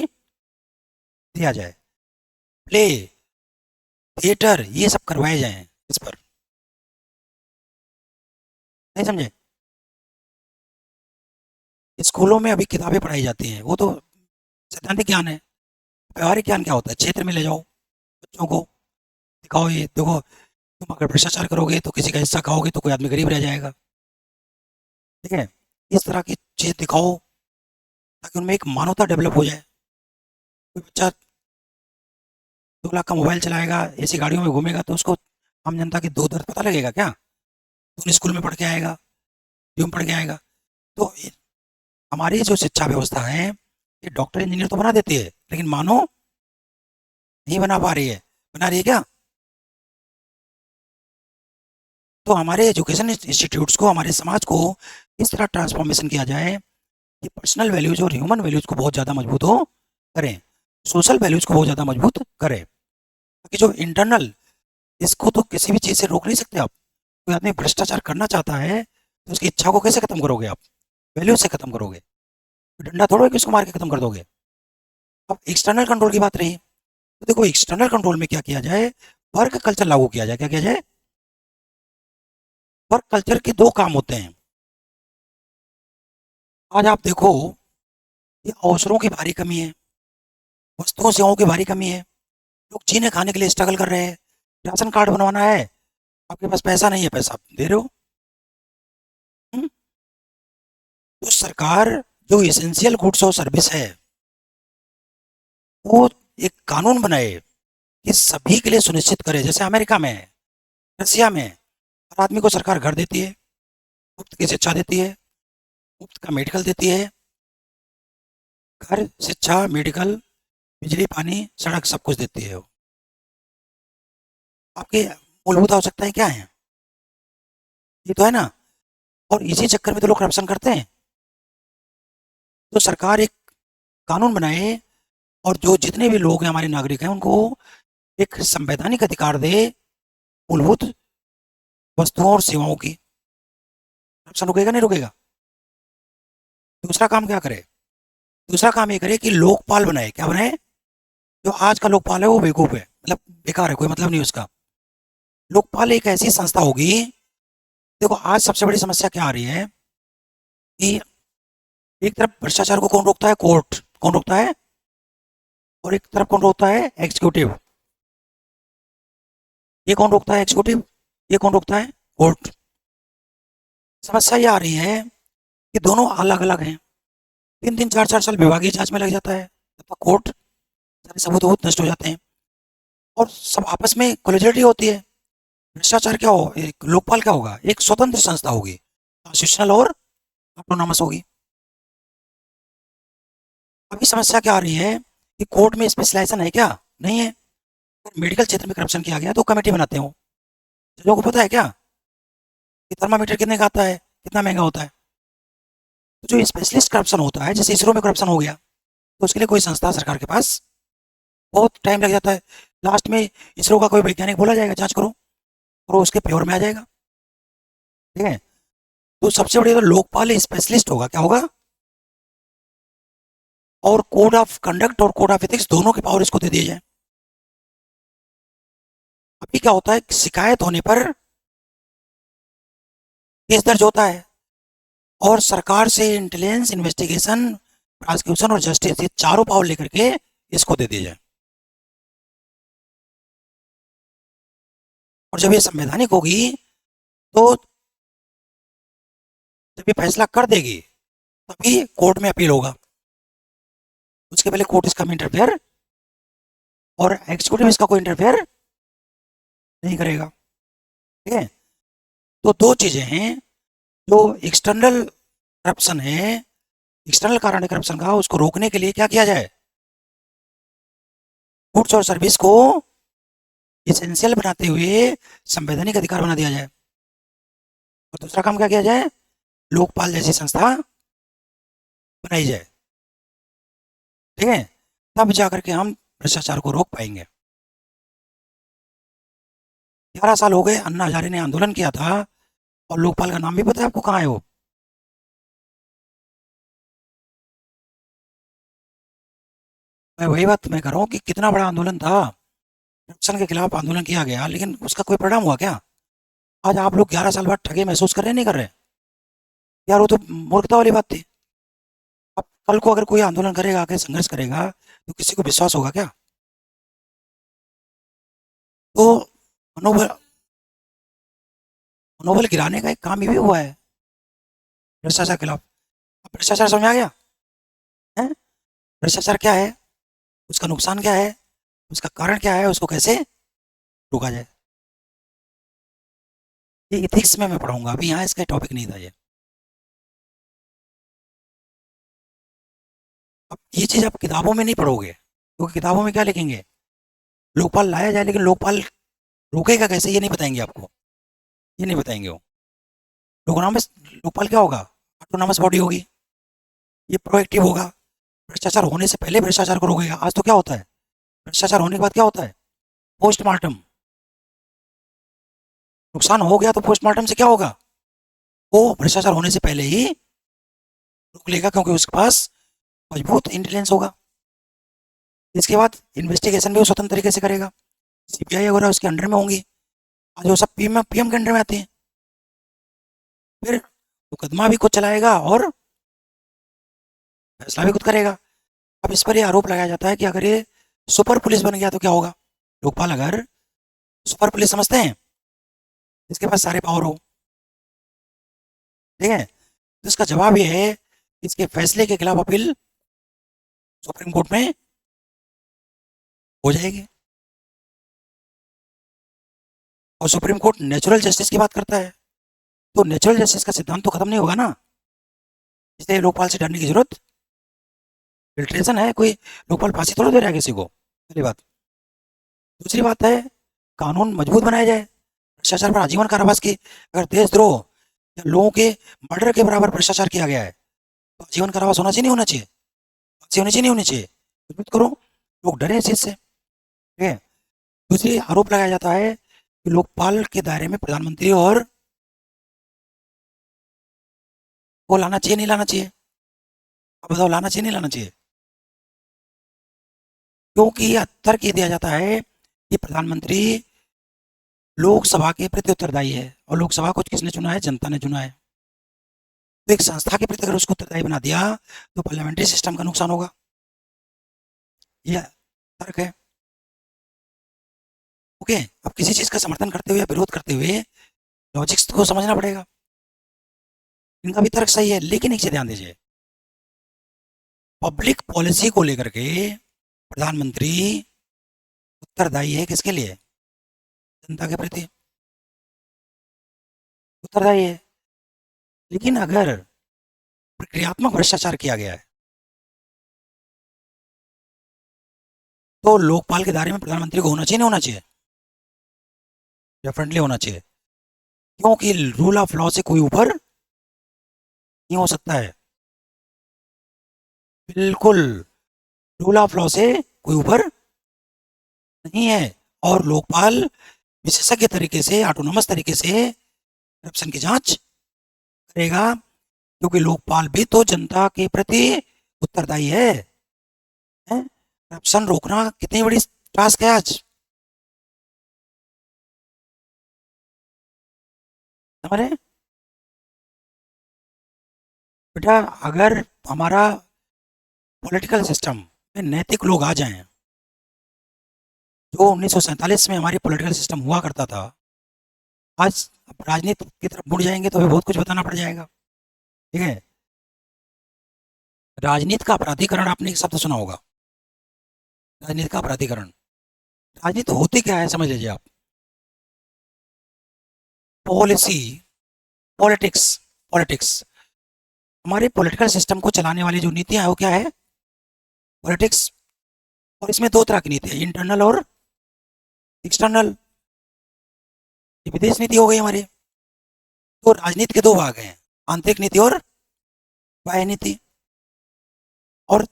दिया जाए। प्ले, थिएटर, ये सब करवाए जाएं इस पर। नहीं समझे। स्कूलों में अभी किताबें पढ़ाई जाती हैं, वो तो सैद्धांतिक ज्ञान है। व्यवहारिक ज्ञान क्या होता है, क्षेत्र में ले जाओ बच्चों को, दिखाओ ये देखो, तुम अगर भ्रष्टाचार करोगे तो किसी का हिस्सा खाओगे तो कोई आदमी गरीब रह जाएगा। ठीक है, इस तरह की चीज दिखाओ ताकि उनमें एक मानवता डेवलप हो जाए। कोई बच्चा 2 लाख का मोबाइल चलाएगा, ऐसी गाड़ियों में घूमेगा, तो उसको आम जनता की दो दर्द पता लगेगा क्या। तो स्कूल में पढ़ के आएगा, यूं पढ़ के आएगा। तो हमारी जो शिक्षा व्यवस्था है, ये डॉक्टर इंजीनियर तो बना देती है, लेकिन मानो नहीं बना पा रही है। बना रही है क्या। तो हमारे एजुकेशन इंस्टीट्यूट्स को, हमारे समाज को इस तरह ट्रांसफॉर्मेशन किया जाए कि पर्सनल वैल्यूज और ह्यूमन वैल्यूज को बहुत ज़्यादा मजबूत हो करें, सोशल वैल्यूज को बहुत ज़्यादा मजबूत करें। क्योंकि जो इंटरनल, इसको तो किसी भी चीज़ से रोक नहीं सकते आप। कोई आदमी भ्रष्टाचार करना चाहता है तो उसकी इच्छा को कैसे खत्म करोगे आप, वैल्यूज से खत्म करोगे। डंडा थोड़ा है कि उसको मार के खत्म कर दोगे। अब एक्सटर्नल कंट्रोल की बात रही, तो देखो एक्सटर्नल कंट्रोल में क्या किया जाए, वर्क कल्चर लागू किया जाए। क्या किया जाए, वर्क कल्चर के दो काम होते हैं। आज आप देखो, ये अवसरों की भारी कमी है, वस्तुओं सेवाओं की भारी कमी है, लोग जीने खाने के लिए स्ट्रगल कर रहे हैं। राशन कार्ड बनवाना है, आपके पास पैसा नहीं है, पैसा आप दे रहे हो। हम्म? तो सरकार जो एसेंशियल गुड्स और सर्विस है, वो एक कानून बनाए कि सभी के लिए सुनिश्चित करे। जैसे अमेरिका में है, रसिया में है, हर आदमी को सरकार घर देती है, मुफ्त की शिक्षा देती है, मुफ्त का मेडिकल देती है। घर, शिक्षा, मेडिकल, बिजली, पानी, सड़क, सब कुछ देती है वो। आपकी मूलभूत आवश्यकताएं क्या है, ये तो है ना। और इसी चक्कर में तो लोग करप्शन करते हैं। तो सरकार एक कानून बनाए, और जो जितने भी लोग हैं, हमारे नागरिक हैं, उनको एक संवैधानिक अधिकार दे मूलभूत वस्तुओं और सेवाओं की। करप्शन रुकेगा, नहीं रुकेगा। दूसरा काम क्या करे, दूसरा काम ये करे कि लोकपाल बनाए। क्या बनाए, जो आज का लोकपाल है वो बेवकूफ है, मतलब बेकार है, कोई मतलब नहीं उसका। लोकपाल एक ऐसी संस्था होगी, देखो आज सबसे बड़ी समस्या क्या आ रही है कि एक तरफ भ्रष्टाचार को कौन रोकता है, कोर्ट कौन रोकता है, और एक तरफ कौन रोकता है, एग्जीक्यूटिव। ये कौन रोकता है, एग्जीक्यूटिव। ये कौन रोकता है, कोर्ट। समस्या ये आ रही है कि दोनों अलग अलग हैं। 3-3 4-4 साल विभागीय जांच में लग जाता है, तब तक कोर्ट सारे सबूत वबूत नष्ट हो जाते हैं, और सब आपस में कोलिजिटी होती है। भ्रष्टाचार क्या हो, एक लोकपाल क्या होगा, एक स्वतंत्र संस्था होगी, कॉन्स्टिट्यूशनल और ऑटोनॉमस होगी। अभी समस्या क्या आ रही है कि कोर्ट में स्पेशलाइजेशन है क्या, नहीं है। अगर मेडिकल क्षेत्र में करप्शन किया गया तो कमेटी बनाते हो। जजों को पता है क्या कि थर्मामीटर कितने का आता है, कितना महंगा होता है। तो जो स्पेशलिस्ट करप्शन होता है, जैसे इसरो में करप्शन हो गया, तो उसके लिए कोई संस्था सरकार के पास, बहुत टाइम लग जाता है। लास्ट में इसरो का कोई वैज्ञानिक बोला जाएगा जांच करो, और वो उसके फेवर में आ जाएगा। ठीक है, तो सबसे बढ़िया तो लोकपाल स्पेशलिस्ट होगा, क्या होगा, और कोड ऑफ कंडक्ट और कोड ऑफ एथिक्स दोनों की पावर इसको दे दिए जाए। अभी क्या होता है, शिकायत होने पर केस दर्ज होता है और सरकार से इंटेलिजेंस, इन्वेस्टिगेशन, प्रोसिक्यूशन और जस्टिस, ये चारों पावर लेकर के इसको दे दिए जाए। और जब ये संवैधानिक होगी तो जब ये फैसला कर देगी तभी कोर्ट में अपील होगा, उसके पहले कोर्ट इसका में इंटरफेयर और एग्जीक्यूटिव इसका कोई इंटरफेयर नहीं करेगा। ठीक है, तो दो चीजें हैं, जो एक्सटर्नल करप्शन है, एक्सटर्नल कारण है करप्शन का, उसको रोकने के लिए क्या किया जाए, गुड्स और सर्विस को इसेंशियल बनाते हुए संवैधानिक अधिकार बना दिया जाए। और दूसरा काम क्या किया जाए, लोकपाल जैसी संस्था बनाई जाए। ठीक है, तब जाकर के हम भ्रष्टाचार को रोक पाएंगे। 11 साल हो गए, अन्ना हजारे ने आंदोलन किया था, और लोकपाल का नाम भी पता है आपको, कहाँ है वो? मैं वही बात मैं कर रहा हूँ कि कितना बड़ा आंदोलन था, करप्शन के खिलाफ आंदोलन किया गया, लेकिन उसका कोई परिणाम हुआ क्या? आज आप लोग 11 साल बाद ठगे महसूस कर रहे हैं, नहीं कर रहे? यार वो तो मूर्खता वाली बात थी। अब कल को अगर कोई आंदोलन करेगा, आके संघर्ष करेगा, तो किसी को विश्वास होगा क्या? तो मनोबल मनोबल गिराने का एक काम ये भी हुआ है भ्रष्टाचार के खिलाफ। अब भ्रष्टाचार समझ में आ गया है? भ्रष्टाचार क्या है, उसका नुकसान क्या है, उसका कारण क्या है, उसको कैसे रोका जाए, ये इथिक्स में मैं पढ़ाऊंगा। अभी यहाँ इसका टॉपिक नहीं था ये। अब ये चीज़ आप किताबों में नहीं पढ़ोगे, क्योंकि किताबों में क्या लिखेंगे, लोकपाल लाया जाए, लेकिन लोकपाल रोकेगा कैसे ये नहीं बताएंगे आपको, ये नहीं बताएंगे वो। लोकनामस लोकपाल क्या होगा, ऑटोनॉमस बॉडी होगी, ये प्रोएक्टिव होगा, भ्रष्टाचार होने से पहले भ्रष्टाचार को रोकेगा। आज तो क्या होता है, भ्रष्टाचार होने के बाद क्या होता है, पोस्टमार्टम। नुकसान हो गया तो पोस्टमार्टम से क्या होगा, वो भ्रष्टाचार होने से पहले ही रोक लेगा, क्योंकि उसके पास मजबूत इंटेलिजेंस होगा। इसके बाद इन्वेस्टिगेशन भी वो स्वतंत्र तरीके से करेगा, सीबीआई वगैरह उसके अंडर में होंगी, आज वो सब पीएम के अंडर में आते हैं। फिर मुकदमा भी खुद चलाएगा और फैसला भी खुद करेगा। अब इस पर ये आरोप लगाया जाता है कि अगर ये सुपर पुलिस बन गया तो क्या होगा, लोकपाल अगर सुपर पुलिस समझते हैं, इसके पास सारे पावर हो, ठीक है, तो इसका जवाब ये है कि इसके फैसले के खिलाफ अपील सुप्रीम कोर्ट में हो जाएगी। और सुप्रीम कोर्ट नेचुरल जस्टिस की बात करता है, तो नेचुरल जस्टिस का सिद्धांत तो खत्म नहीं होगा ना, इसलिए लोकपाल से डरने की जरूरत, फिल्ट्रेशन है, कोई लोकपाल फांसी थोड़ा दे रहा है किसी को, पहली बात। दूसरी बात है, कानून मजबूत बनाया जाए, भ्रष्टाचार पर आजीवन कारावास की, अगर देशद्रोह या लोगों के मर्डर के बराबर भ्रष्टाचार किया गया है तो आजीवन कारावास होना चाहिए, नहीं होना चाहिए, फांसी होनी चाहिए, नहीं होनी चाहिए, मजबूत करो, लोग डरे इस चीज से। ठीक है, दूसरी आरोप लगाया जाता है कि लोकपाल के दायरे में प्रधानमंत्री और को लाना चाहिए, नहीं लाना चाहिए, अब बताओ लाना चाहिए, नहीं लाना चाहिए? क्योंकि यह तर्क ये दिया जाता है कि प्रधानमंत्री लोकसभा के प्रति उत्तरदायी है, और लोकसभा को किसने चुना है, जनता ने चुना है। तो एक संस्था के प्रति अगर उसको उत्तरदायी बना दिया तो पार्लियामेंट्री सिस्टम का नुकसान होगा, यह तर्क है। ओके, अब किसी चीज का समर्थन करते हुए या विरोध करते हुए लॉजिक्स को समझना पड़ेगा, इनका भी तर्क सही है, लेकिन एक चीज ध्यान दीजिए, पब्लिक पॉलिसी को लेकर के प्रधानमंत्री उत्तरदायी है, किसके लिए, जनता के प्रति उत्तरदायी है। लेकिन अगर प्रक्रियात्मक भ्रष्टाचार किया गया है तो लोकपाल के दायरे में प्रधानमंत्री को होना चाहिए, नहीं होना चाहिए? डेफिनेटली होना चाहिए, क्योंकि रूल ऑफ लॉ से कोई ऊपर नहीं हो सकता है, बिल्कुल, रूल ऑफ लॉ से कोई ऊपर नहीं है। और लोकपाल विशेषज्ञ तरीके से, ऑटोनोमस तरीके से करप्शन की जांच रहेगा, क्योंकि लोकपाल भी तो जनता के प्रति उत्तरदायी है। करप्शन रोकना कितनी बड़ी टास्क है आज, समझ रहे हैं? बेटा, अगर हमारा पॉलिटिकल सिस्टम में नैतिक लोग आ जाएं, जो 1947 में हमारी पॉलिटिकल सिस्टम हुआ करता था, आज अब राजनीति की तरफ मुड़ जाएंगे तो हमें बहुत कुछ बताना पड़ जाएगा। ठीक है? राजनीति का अपराधीकरण आपने एक शब्द सुना होगा, राजनीति का अपराधीकरण। राजनीति होती क्या है समझ लीजिए आप। पॉलिसी, पॉलिटिक्स, पॉलिटिक्स, हमारे पॉलिटिकल सिस्टम को चलाने वाली जो नीतियां है वो क्या है? पॉलिटिक्स। और इसमें दो तरह की नीति है, इंटरनल और एक्सटर्नल। ये विदेश नीति हो गई हमारी। तो राजनीति के दो भाग हैं, आंतरिक नीति और बाह्य नीति। और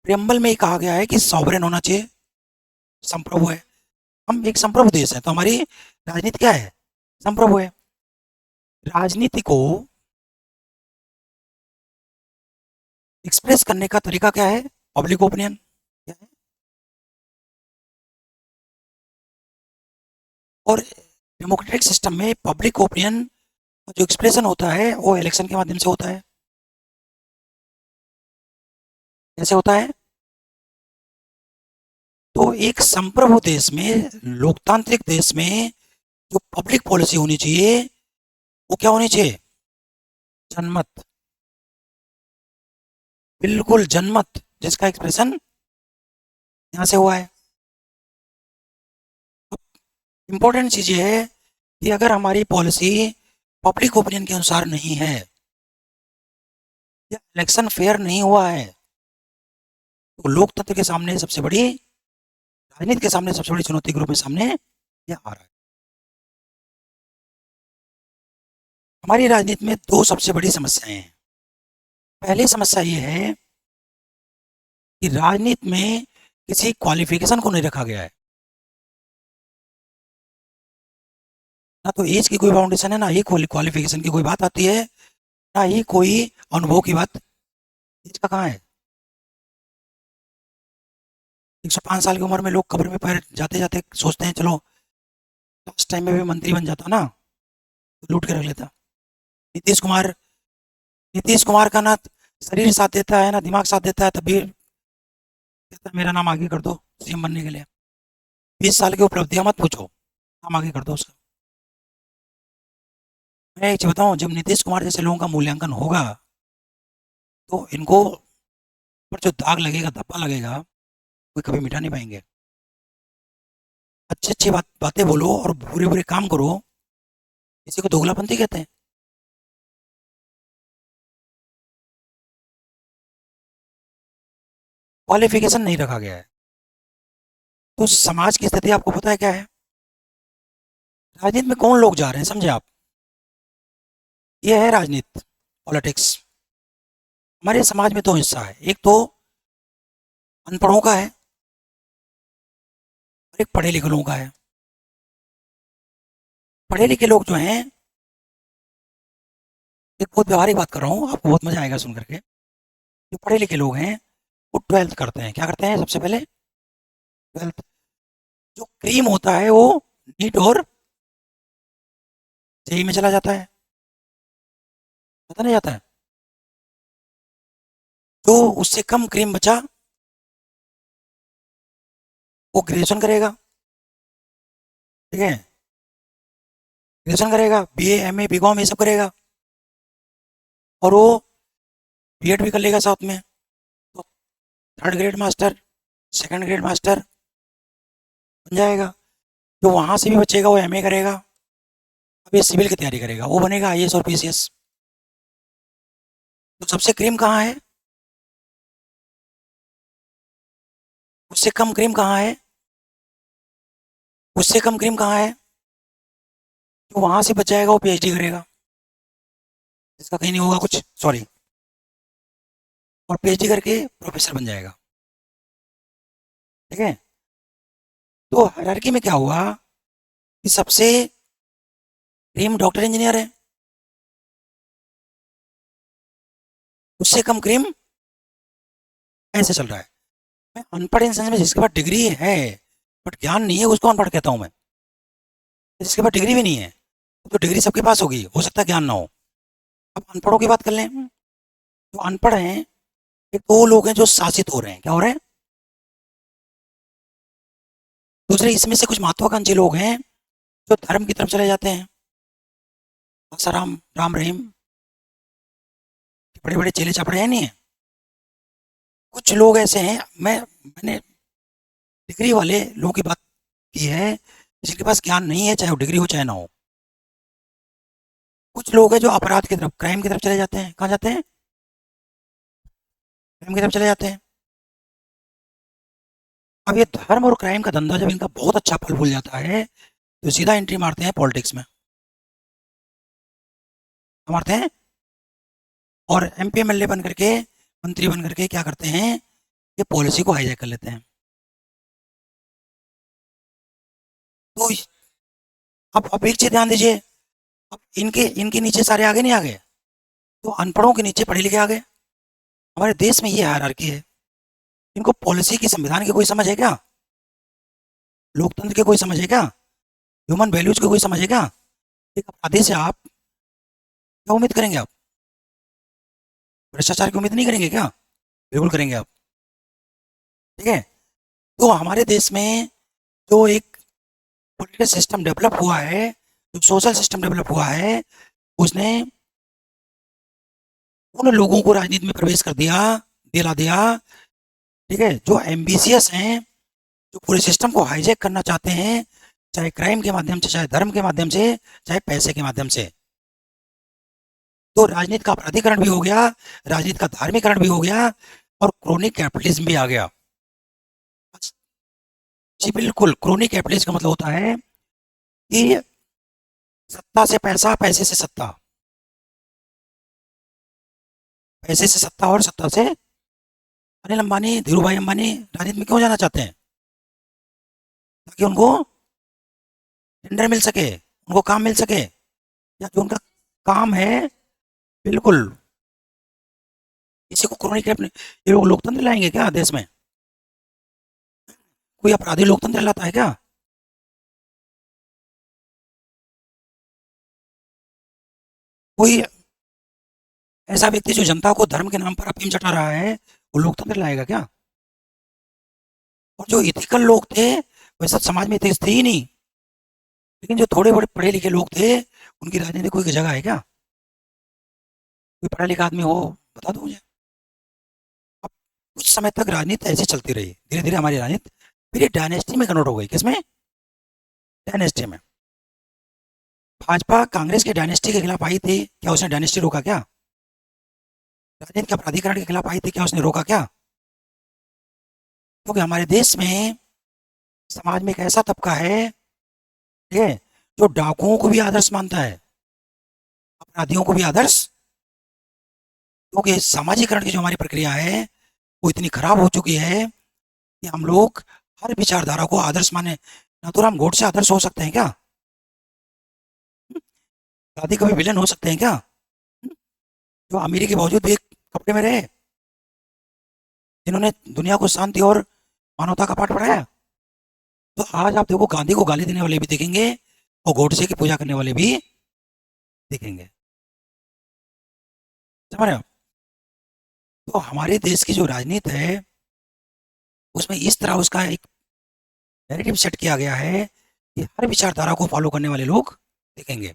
प्रियम्बल में ही कहा गया है कि सॉवरेन होना चाहिए, संप्रभु है। हम एक संप्रभु देश है, तो हमारी राजनीति क्या है? संप्रभु है। राजनीति को एक्सप्रेस करने का तरीका क्या है? Public opinion. क्या है? और डेमोक्रेटिक सिस्टम में पब्लिक ओपिनियन जो एक्सप्रेशन होता है वो इलेक्शन के माध्यम से होता है। कैसे होता है? तो एक संप्रभु देश में, लोकतांत्रिक देश में, जो पब्लिक पॉलिसी होनी चाहिए वो क्या होनी चाहिए? जनमत। बिल्कुल जनमत, जिसका एक्सप्रेशन यहाँ से हुआ है। इंपॉर्टेंट चीज ये है कि अगर हमारी पॉलिसी पब्लिक ओपिनियन के अनुसार नहीं है या इलेक्शन फेयर नहीं हुआ है, तो लोकतंत्र के सामने सबसे बड़ी, राजनीति के सामने सबसे बड़ी चुनौती के रूप में सामने यह आ रहा है। हमारी राजनीति में दो सबसे बड़ी समस्याएं हैं। पहली समस्या ये है कि राजनीति में किसी क्वालिफिकेशन को नहीं रखा गया है। ना तो एज की कोई बाउंडेशन है, ना ही क्वालिफिकेशन की कोई बात आती है, ना ही कोई अनुभव की बात। एज का कहाँ है? 105 साल की उम्र में लोग कब्र में पैर जाते जाते सोचते हैं चलो लास्ट टाइम में भी मंत्री बन जाता ना, तो लूट के रख लेता। नीतीश कुमार, नीतीश कुमार का ना शरीर साथ देता है ना दिमाग साथ देता है, तब भी कहता है मेरा नाम आगे कर दो सीएम बनने के लिए। 20 साल की उपलब्धियां मत पूछो, नाम आगे कर दो उसका। मैं एक चीज बताऊं, जब नीतीश कुमार जैसे लोगों का मूल्यांकन होगा तो इनको पर जो दाग लगेगा, धब्बा लगेगा, कोई कभी मिटा नहीं पाएंगे। अच्छी अच्छी बातें बोलो और बुरे बुरे काम करो, इसी को दोगलापंथी कहते हैं। क्वालिफिकेशन नहीं रखा गया है। तो समाज की स्थिति आपको पता है क्या है? राजनीति में कौन लोग जा रहे हैं समझे आप? ये है राजनीति, पॉलिटिक्स। हमारे समाज में दो हिस्सा है, एक तो अनपढ़ों का है और एक पढ़े लिखे लोगों का है। पढ़े लिखे लोग जो हैं, एक बहुत व्यवहारिक बात कर रहा हूँ, आपको बहुत मजा आएगा सुन करके। जो पढ़े लिखे लोग हैं वो 12th करते हैं। क्या करते हैं सबसे पहले? 12th। जो क्रीम होता है वो नीट और जेई में चला जाता है, पता नहीं जाता है। जो उससे कम क्रीम बचा वो ग्रेजुएशन करेगा। ठीक है? ग्रेजुएशन करेगा, बीए एमए बीकॉम ये सब करेगा, और वो बीएड भी कर लेगा साथ में। तो 3rd grade master, 2nd grade master बन जाएगा। जो वहां से भी बचेगा वो एमए करेगा, अब ये सिविल की तैयारी करेगा, वो बनेगा आईएएस और पीसीएस। तो सबसे क्रीम कहाँ है? उससे कम क्रीम कहाँ है? उससे कम क्रीम कहाँ है? जो वहां से बच जाएगा वो पीएचडी करेगा, जिसका कहीं नहीं होगा कुछ, सॉरी, और पीएचडी करके प्रोफेसर बन जाएगा। ठीक है? तो हायरार्की में क्या हुआ कि सबसे क्रीम डॉक्टर इंजीनियर है, उससे कम क्रीम, ऐसे चल रहा है। मैं अनपढ़ इंसान में जिसके पास डिग्री है बट ज्ञान नहीं है उसको अनपढ़ कहता हूँ मैं। जिसके पास डिग्री भी नहीं है, तो डिग्री सबके पास होगी, हो सकता है ज्ञान ना हो। अब अनपढ़ों की बात कर लें, जो अनपढ़ हैं, एक तो वो लोग हैं जो शासित हो रहे हैं, क्या हो रहे हैं, दूसरे इसमें से कुछ महत्वाकांक्षी लोग हैं जो धर्म की तरफ चले जाते हैं। आसाराम, राम रहीम, बड़े बड़े चेले चापड़े हैं नहीं है। कुछ लोग ऐसे हैं, मैंने डिग्री वाले लोगों की बात की है, जिनके पास ज्ञान नहीं है, चाहे वो डिग्री हो चाहे ना हो। कुछ लोग हैं जो अपराध की तरफ, क्राइम की तरफ चले जाते हैं। कहाँ जाते हैं, क्राइम की तरफ चले जाते हैं। अब ये धर्म और क्राइम का धंधा जब इनका बहुत अच्छा फल फूल जाता है तो सीधा एंट्री मारते हैं पॉलिटिक्स में, मारते हैं, और एमपी एमएलए बन करके, मंत्री बन करके क्या करते हैं, ये पॉलिसी को हाईजैक कर लेते हैं। तो अब एक चीज ध्यान दीजिए, अब इनके इनके नीचे सारे आगे नहीं आ गए, तो अनपढ़ों के नीचे पढ़े लिखे आ गए। हमारे देश में ये हायरार्की है। इनको पॉलिसी की, संविधान की कोई समझ है क्या, लोकतंत्र की कोई समझ है क्या, ह्यूमन वैल्यूज की कोई समझ है क्या? एक अपराधी से आप क्या उम्मीद करेंगे, आप भ्रष्टाचार की उम्मीद नहीं करेंगे क्या? बिल्कुल करेंगे आप। ठीक है, तो हमारे देश में जो एक पॉलिटिकल सिस्टम डेवलप हुआ है, जो सोशल सिस्टम डेवलप हुआ है, उसने उन लोगों को राजनीति में प्रवेश कर दिया, दिला दिया। ठीक है, जो एम्बिशियस हैं, जो पूरे सिस्टम को हाईजैक करना चाहते हैं, चाहे क्राइम के माध्यम से, चाहे धर्म के माध्यम से, चाहे पैसे के माध्यम से। तो राजनीति का अपराधीकरण भी हो गया, राजनीति का धार्मिकरण भी हो गया, और क्रोनिक कैपिटलिज्म भी आ गया। जी बिल्कुल, क्रोनिक कैपिटलिज्म का मतलब होता है कि सत्ता से पैसा, पैसे से सत्ता, पैसे से सत्ता, और सत्ता से, अनिल अंबानी, धीरू भाई अंबानी राजनीति में क्यों जाना चाहते हैं? ताकि उनको टेंडर मिल सके, उनको काम मिल सके, या जो उनका काम है। बिल्कुल, इसी को क्रोनिक कैपिटल, ये लोग लोकतंत्र लाएंगे क्या देश में? कोई अपराधी लोकतंत्र लाता है क्या? कोई ऐसा व्यक्ति जो जनता को धर्म के नाम पर अफीम चटा रहा है, वो लोकतंत्र लाएगा क्या? और जो इथिकल लोग थे, वैसा समाज में इथिक्स थे ही नहीं। लेकिन जो थोड़े बड़े पढ़े लिखे लोग थे, उनकी राजनीति कोई जगह है क्या? कोई पढ़ा लिखा आदमी हो, बता दो मुझे। अब कुछ समय तक राजनीति ऐसे चलती रही, धीरे धीरे हमारी राजनीति फिर ये डायनेस्टी में कन्वर्ट हो गई। किसमें? डायनेस्टी में। भाजपा कांग्रेस के डायनेस्टी के खिलाफ आई थी, क्या उसने डायनेस्टी रोका क्या? राजनीति के प्राधिकरण के खिलाफ आई थी, क्या उसने रोका क्या? क्योंकि हमारे देश में, समाज में एक ऐसा तबका है, ठीक है, जो डाकुओं को भी आदर्श मानता है, अपराधियों को भी आदर्श। क्योंकि सामाजिकरण की जो हमारी प्रक्रिया है, वो इतनी खराब हो चुकी है कि हम लोग हर विचारधारा को आदर्श माने। नाथूराम गोडसे आदर्श हो सकते हैं क्या? गांधी कभी विलन हो सकते हैं क्या? जो अमीरी के बावजूद भी एक कपड़े में रहे, जिन्होंने दुनिया को शांति और मानवता का पाठ पढ़ाया। तो आज आप देखो, गांधी को गाली देने वाले भी दिखेंगे, और गोडसे की पूजा करने वाले भी दिखेंगे। समझ रहे हो? तो हमारे देश की जो राजनीति है, उसमें इस तरह उसका एक नैरेटिव सेट किया गया है कि हर विचारधारा को फॉलो करने वाले लोग दिखेंगे,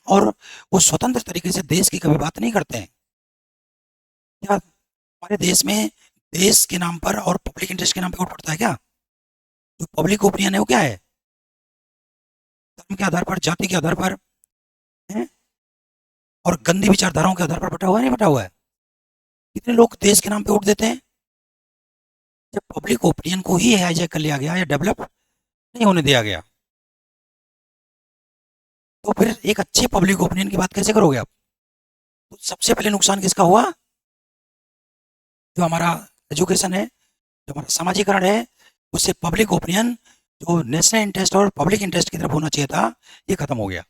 और वो स्वतंत्र तरीके से देश की कभी बात नहीं करते हैं। क्या हमारे देश में देश के नाम पर और पब्लिक इंटरेस्ट के नाम पर वोट पड़ता है क्या? जो पब्लिक ओपिनियन है वो क्या है? धर्म के आधार पर, जाति के आधार पर है, और गंदी विचारधाराओं के आधार पर बटा हुआ है, नहीं बटा हुआ है? कितने लोग देश के नाम पे वोट देते हैं? जब पब्लिक ओपिनियन को ही हाईजैक कर लिया गया या डेवलप नहीं होने दिया गया, तो फिर एक अच्छे पब्लिक ओपिनियन की बात कैसे करोगे आप? तो सबसे पहले नुकसान किसका हुआ? जो हमारा एजुकेशन है, जो हमारा सामाजिकरण है, उससे पब्लिक ओपिनियन जो नेशनल इंटरेस्ट और पब्लिक इंटरेस्ट की तरफ होना चाहिए था, ये खत्म हो गया।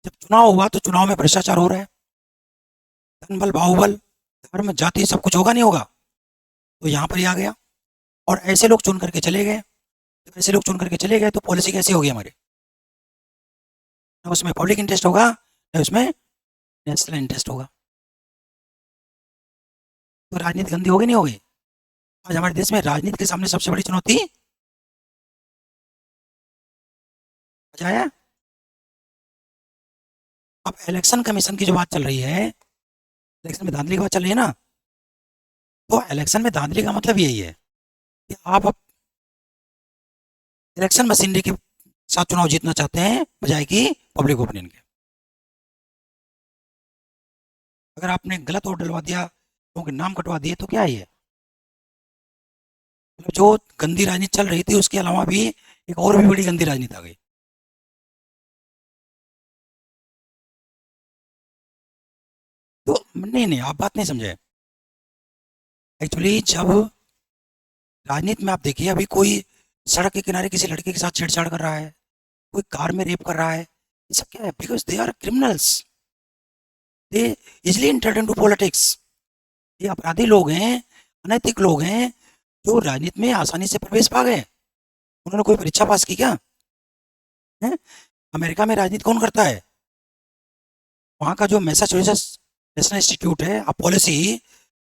जब चुनाव हुआ तो चुनाव में भ्रष्टाचार हो रहा है, धन बल बाहुबल, धर्म जाति सब कुछ होगा नहीं होगा, तो यहाँ पर ही आ गया। और ऐसे लोग चुन करके चले गए, तो ऐसे लोग चुन करके चले गए तो पॉलिसी कैसी होगी हमारी, ना उसमें पब्लिक इंटरेस्ट होगा ना उसमें नेशनल इंटरेस्ट होगा, तो राजनीति गंदी होगी नहीं होगी। आज हमारे देश में राजनीति के सामने सबसे बड़ी चुनौती क्या है। अब इलेक्शन कमीशन की जो बात चल रही है, इलेक्शन में धांधली की बात चल रही है ना, तो इलेक्शन में धांधली का मतलब यही है कि आप अब इलेक्शन मशीनरी के साथ चुनाव जीतना चाहते हैं बजाय कि पब्लिक ओपिनियन के। अगर आपने गलत वोट डलवा दिया, लोगों के नाम कटवा दिए, तो क्या है ये, मतलब जो गंदी राजनीति चल रही थी उसके अलावा भी एक और भी बड़ी गंदी राजनीति आ गई। तो नहीं नहीं, आप बात नहीं समझे। एक्चुअली जब राजनीति में आप देखिए, अभी कोई सड़क के किनारे किसी लड़के के साथ छेड़छाड़ कर रहा है, कोई कार में रेप कर रहा है, ये सब क्या है, because they are criminals, they easily entered into politics. ये अपराधी लोग हैं, अनैतिक लोग हैं, जो राजनीति में आसानी से प्रवेश पा गए। उन्होंने कोई परीक्षा पास की क्या है? अमेरिका में राजनीति कौन करता है? वहाँ का जो मैसाचुसेट्स नेशनल इंस्टीट्यूट है आप पॉलिसी,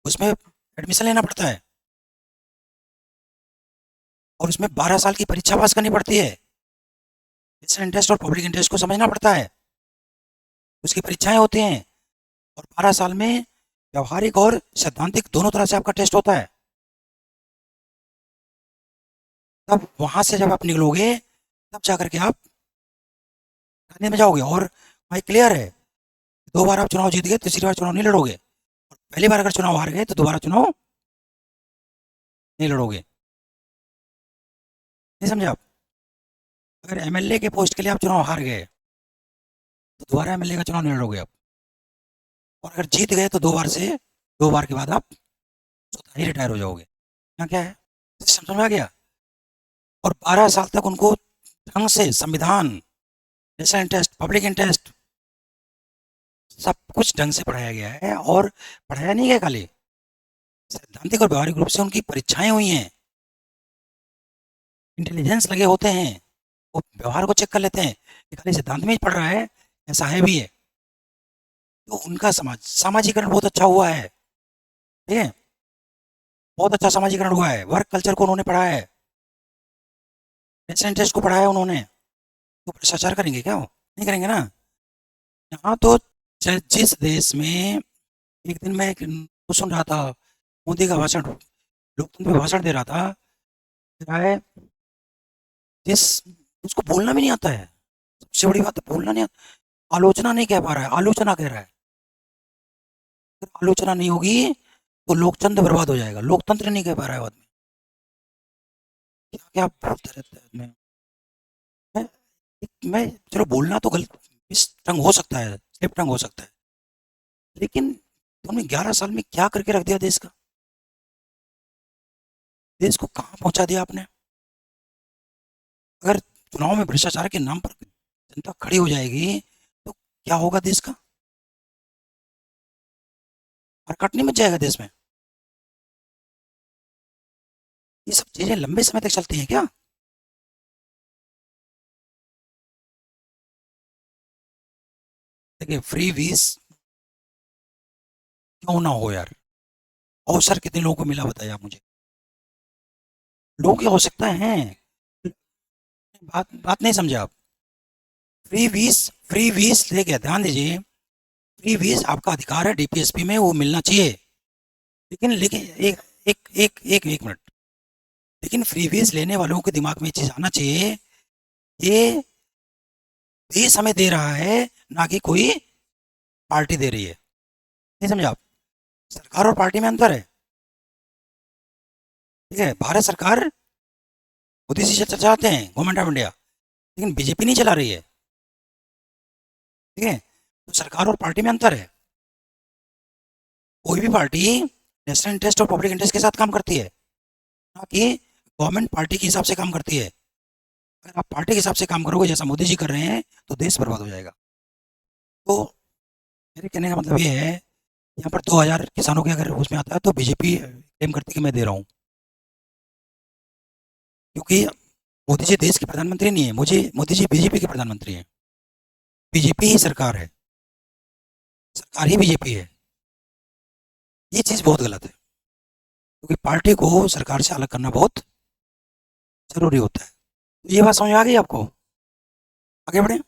उसमें एडमिशन लेना पड़ता है और उसमें 12 साल की परीक्षा पास करनी पड़ती है। नेशनल इंटरेस्ट और पब्लिक इंटरेस्ट को समझना पड़ता है, उसकी परीक्षाएं होती हैं, और 12 साल में व्यवहारिक और सैद्धांतिक दोनों तरह से आपका टेस्ट होता है। तब वहां से जब आप निकलोगे, तब जाकर के आप राजनीति में जाओगे। और भाई क्लियर है, 2 बार आप चुनाव जीत गए, तीसरी बार चुनाव नहीं लड़ोगे। और पहली बार अगर चुनाव हार गए तो दोबारा चुनाव नहीं लड़ोगे। नहीं समझे आप? अगर एमएलए के पोस्ट के लिए आप चुनाव हार गए तो दोबारा एमएलए का चुनाव नहीं लड़ोगे आप। और अगर जीत गए तो 2 बार के बाद आप स्वतः ही रिटायर हो जाओगे। यहाँ क्या है, सिस्टम समझ में आ गया। और 12 साल तक उनको ढंग से संविधान, नेशनल इंटरेस्ट, पब्लिक इंटरेस्ट, सब कुछ ढंग से पढ़ाया गया है। और पढ़ाया नहीं गया खाली, सैद्धांतिक और व्यवहारिक रूप से उनकी परीक्षाएं हुई हैं, इंटेलिजेंस लगे होते हैं, वो व्यवहार को चेक कर लेते हैं कि खाली सिद्धांत में ही पढ़ रहा है, ऐसा है भी है। तो उनका सामाजिकरण बहुत अच्छा हुआ है, ठीक है, बहुत अच्छा सामाजिकरण हुआ है। वर्क कल्चर को उन्होंने पढ़ा है, नेशनल इंटरेस्ट को पढ़ा है उन्होंने। तो भ्रष्टाचार करेंगे क्या वो? नहीं करेंगे ना। यहाँ तो जिस देश में, एक दिन मैं वो सुन रहा था, मोदी का भाषण, लोकतंत्र पे भाषण दे रहा था, कह रहा है जिस उसको बोलना भी नहीं आता है, सबसे बड़ी बात है बोलना नहीं आता, आलोचना नहीं कह पा रहा है, आलोचना कह रहा है। अगर आलोचना नहीं होगी तो लोकतंत्र बर्बाद हो जाएगा। लोकतंत्र नहीं कह पा रहा है आदमी, क्या क्या बोलते रहता है आदमी। मैं मैं चलो बोलना तो गलत, इस टंग हो सकता है, स्लिप टंग हो सकता है, लेकिन तुमने 11 साल में क्या करके रख दिया देश का, देश को कहाँ पहुंचा दिया आपने। अगर चुनाव में भ्रष्टाचार के नाम पर जनता खड़ी हो जाएगी तो क्या होगा देश का, और कटनी मच जाएगा देश में। ये सब चीजें लंबे समय तक चलती हैं क्या? देखिए फ्री वीज क्यों ना हो यार, अवसर कितने लोगों को मिला बताइए आप मुझे। लोगों की आवश्यकता है, बात बात नहीं समझे आप। फ्री वीज देखिए, ध्यान दीजिए, फ्री वीज आपका अधिकार है, डीपीएसपी में वो मिलना चाहिए। लेकिन लेकिन एक एक एक एक एक मिनट, लेकिन फ्री वीज लेने वालों के दिमाग में ये चीज आना चाहिए, ये देश हमें दे रहा है, ना कि कोई पार्टी दे रही है। नहीं समझे आप? सरकार और पार्टी में अंतर है, ठीक है। भारत सरकार मोदी जी चाहते हैं गवर्नमेंट ऑफ इंडिया, लेकिन बीजेपी नहीं चला रही है, ठीक है। तो सरकार और पार्टी में अंतर है। कोई भी पार्टी नेशनल इंटरेस्ट और पब्लिक इंटरेस्ट के साथ काम करती है, ना कि गवर्नमेंट पार्टी के हिसाब से काम करती है। अगर आप पार्टी के हिसाब से काम करोगे जैसा मोदी जी कर रहे हैं तो देश बर्बाद हो जाएगा। तो मेरे कहने का मतलब ये है यहाँ पर 2000 किसानों के अगर उसमें आता है तो बीजेपी क्लेम करती है कि मैं दे रहा हूँ, क्योंकि मोदी जी देश के प्रधानमंत्री नहीं है, मुझे मोदी जी बीजेपी के प्रधानमंत्री हैं। बीजेपी ही सरकार है, सरकार ही बीजेपी है। ये चीज़ बहुत गलत है, क्योंकि पार्टी को सरकार से अलग करना बहुत ज़रूरी होता है। तो ये बात समझ में आ गई आपको? आगे बढ़ें।